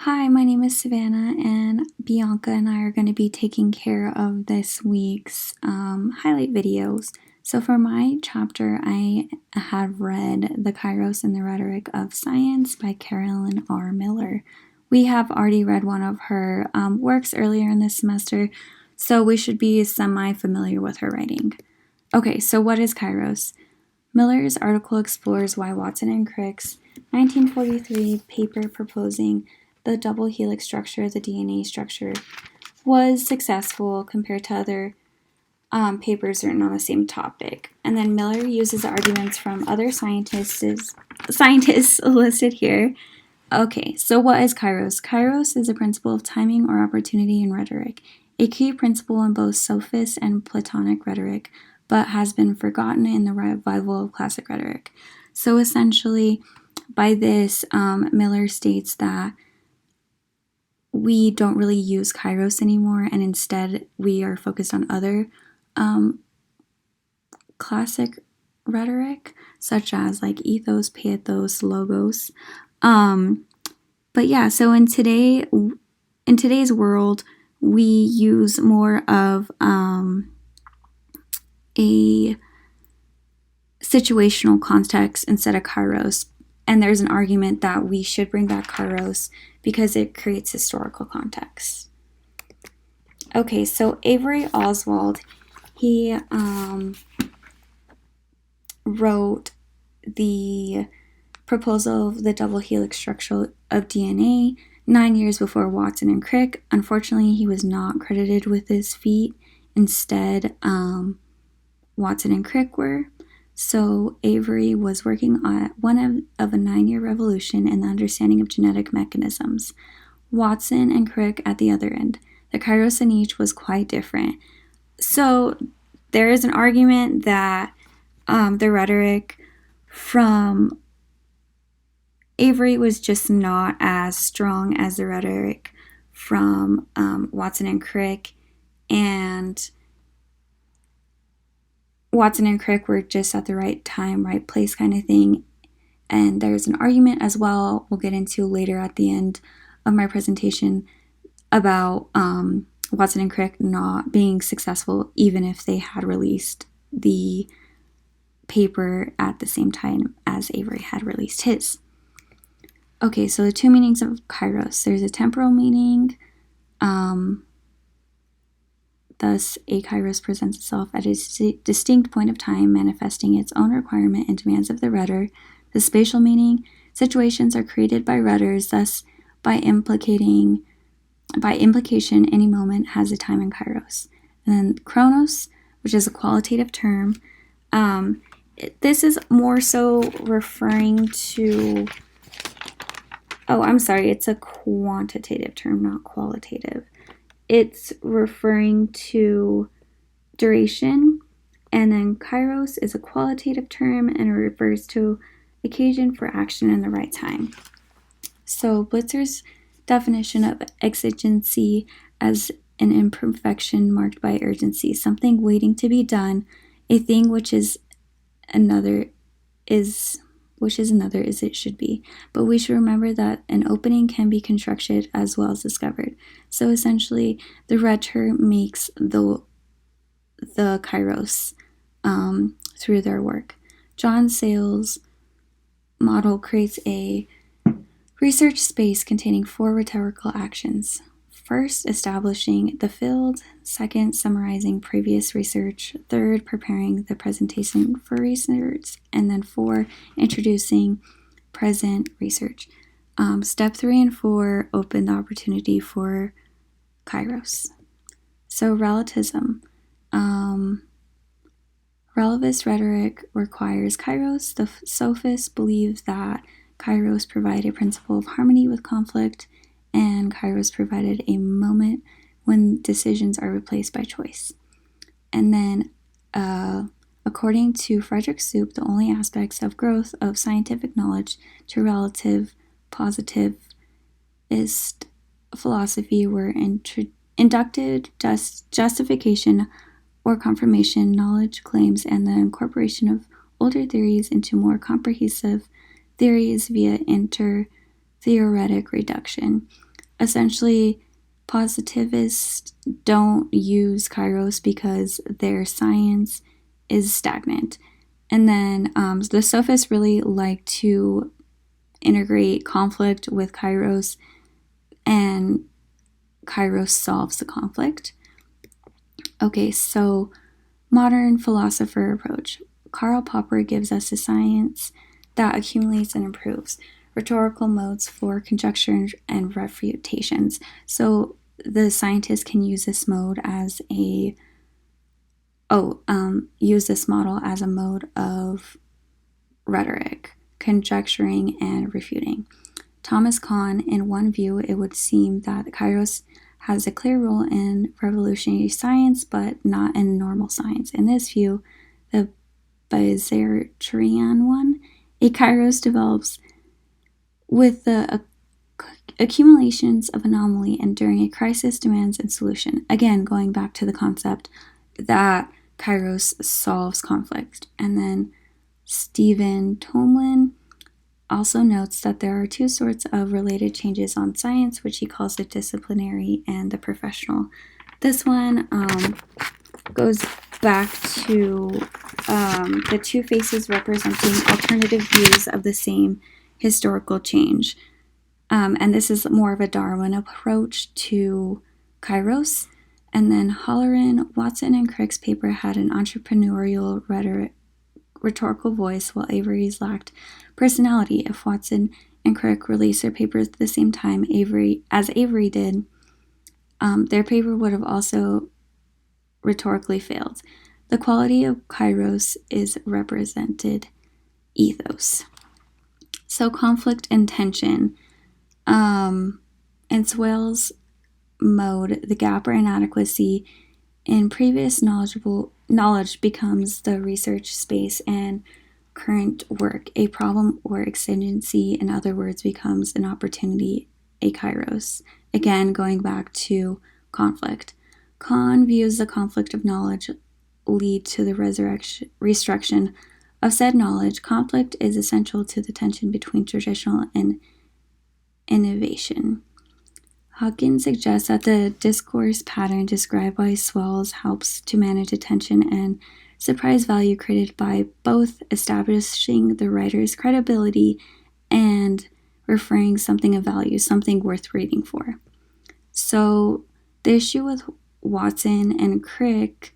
Hi, my name is Savannah, and Bianca and I are going to be taking care of this week's highlight videos. So, for my chapter, I have read The Kairos and the Rhetoric of Science by Carolyn R. Miller. We have already read one of her works earlier in this semester, so we should be semi familiar with her writing. Okay, so what is Kairos? Miller's article explores why Watson and Crick's 1943 paper proposing the double helix structure of the DNA structure was successful compared to other papers written on the same topic. And then Miller uses arguments from other scientists listed here. Okay, so what is Kairos? Kairos is a principle of timing or opportunity in rhetoric, a key principle in both sophist and Platonic rhetoric, but has been forgotten in the revival of classic rhetoric. So essentially, by this, Miller states that we don't really use Kairos anymore, and instead we are focused on other classic rhetoric, such as like ethos, pathos, logos. But yeah, so in today's world, we use more of a situational context instead of Kairos. And there's an argument that we should bring back Kairos because it creates historical context. Okay, so Avery Oswald, he wrote the proposal of the double helix structure of DNA 9 years before Watson and Crick. Unfortunately, he was not credited with this feat. Instead, Watson and Crick were. So Avery was working on one of a 9-year revolution in the understanding of genetic mechanisms. Watson and Crick at the other end. The Kairos in each was quite different. So there is an argument that the rhetoric from Avery was just not as strong as the rhetoric from Watson and Crick, and Watson and Crick were just at the right time, right place kind of thing. And there's an argument as well we'll get into later at the end of my presentation about Watson and Crick not being successful even if they had released the paper at the same time as Avery had released his. Okay, so the two meanings of Kairos. There's a temporal meaning. Thus, a Kairos presents itself at a distinct point of time, manifesting its own requirement and demands of the rhetor. The spatial meaning, situations are created by rhetors, thus by implication, any moment has a time in Kairos. And then chronos, which is a qualitative term. This is more so referring to... Oh, I'm sorry, it's a quantitative term, not qualitative. It's referring to duration, and then Kairos is a qualitative term and it refers to occasion for action in the right time. So Blitzer's definition of exigency as an imperfection marked by urgency, something waiting to be done, a thing which is another is it should be. But we should remember that an opening can be constructed as well as discovered. So essentially, the rhetor makes the Kairos through their work. John Sayles' model creates a research space containing 4 rhetorical actions. First, establishing the field. Second, summarizing previous research. Third, preparing the presentation for research. And then 4, introducing present research. Step 3 and 4 open the opportunity for Kairos. So relativism. Relativist rhetoric requires Kairos. The sophists believe that Kairos provide a principle of harmony with conflict, and Kairos provided a moment when decisions are replaced by choice. And then, according to Frederick Soup, the only aspects of growth of scientific knowledge to relative positivist philosophy were inductive justification or confirmation, knowledge claims, and the incorporation of older theories into more comprehensive theories via inter-theoretic reduction. essentially, positivists don't use Kairos because their science is stagnant. And then the sophists really like to integrate conflict with Kairos, and Kairos solves the conflict. Okay, so modern philosopher approach. Karl Popper gives us a science that accumulates and improves. Rhetorical modes for conjecture and refutations. So the scientist can use this mode as use this model as a mode of rhetoric, conjecturing and refuting. Thomas Kahn, in one view, it would seem that Kairos has a clear role in revolutionary science, but not in normal science. In this view, the Bizartrian one, a Kairos develops with the accumulations of anomaly and during a crisis demands a solution. Again, going back to the concept that Kairos solves conflict. And then Stephen Tomlin also notes that there are two sorts of related changes on science, which he calls the disciplinary and the professional. This one goes back to the two faces representing alternative views of the same historical change. And this is more of a Darwin approach to Kairos. And then Halloran, Watson, and Crick's paper had an entrepreneurial rhetorical voice, while Avery's lacked personality. If Watson and Crick released their papers at the same time as Avery did, their paper would have also rhetorically failed. The quality of Kairos is represented ethos. So conflict and tension. In Swale's mode, the gap or inadequacy in previous knowledge becomes the research space and current work. A problem or exigency, in other words, becomes an opportunity, a Kairos. Again, going back to conflict. Kahn views the conflict of knowledge lead to the restriction of said knowledge. Conflict is essential to the tension between traditional and innovation. Hawkins suggests that the discourse pattern described by Swales helps to manage attention and surprise value created by both establishing the writer's credibility and referring something of value, something worth reading for. So the issue with Watson and Crick,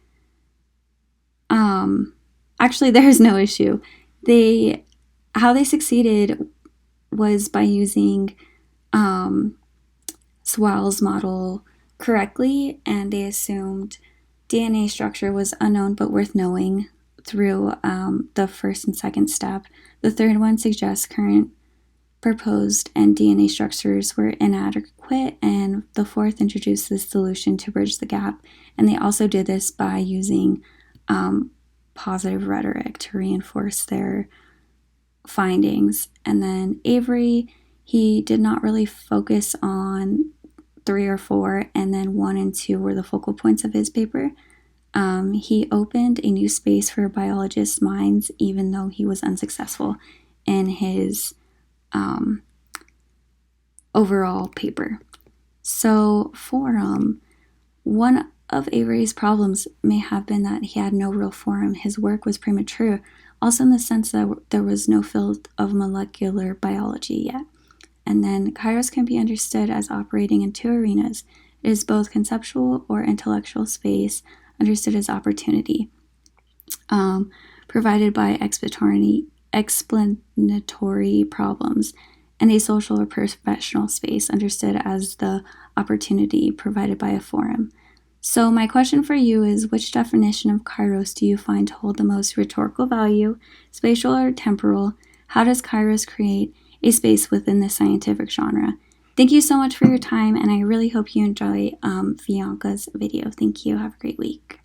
actually there's no issue. How they succeeded was by using Swale's model correctly, and they assumed DNA structure was unknown but worth knowing through the first and second step. The third one suggests current proposed and DNA structures were inadequate, and the fourth introduced this solution to bridge the gap. And they also did this by using positive rhetoric to reinforce their findings. And then Avery, he did not really focus on 3 or 4, and then 1 and 2 were the focal points of his paper. He opened a new space for biologists' minds, even though he was unsuccessful in his overall paper. So forum, one of Avery's problems may have been that he had no real forum. His work was premature, also in the sense that there was no field of molecular biology yet. And then Kairos can be understood as operating in 2 arenas. It is both conceptual or intellectual space, understood as opportunity, provided by explanatory problems, and a social or professional space, understood as the opportunity provided by a forum. So my question for you is, which definition of Kairos do you find to hold the most rhetorical value, spatial or temporal? How does Kairos create a space within the scientific genre? Thank you so much for your time, and I really hope you enjoy Bianca's video. Thank you. Have a great week.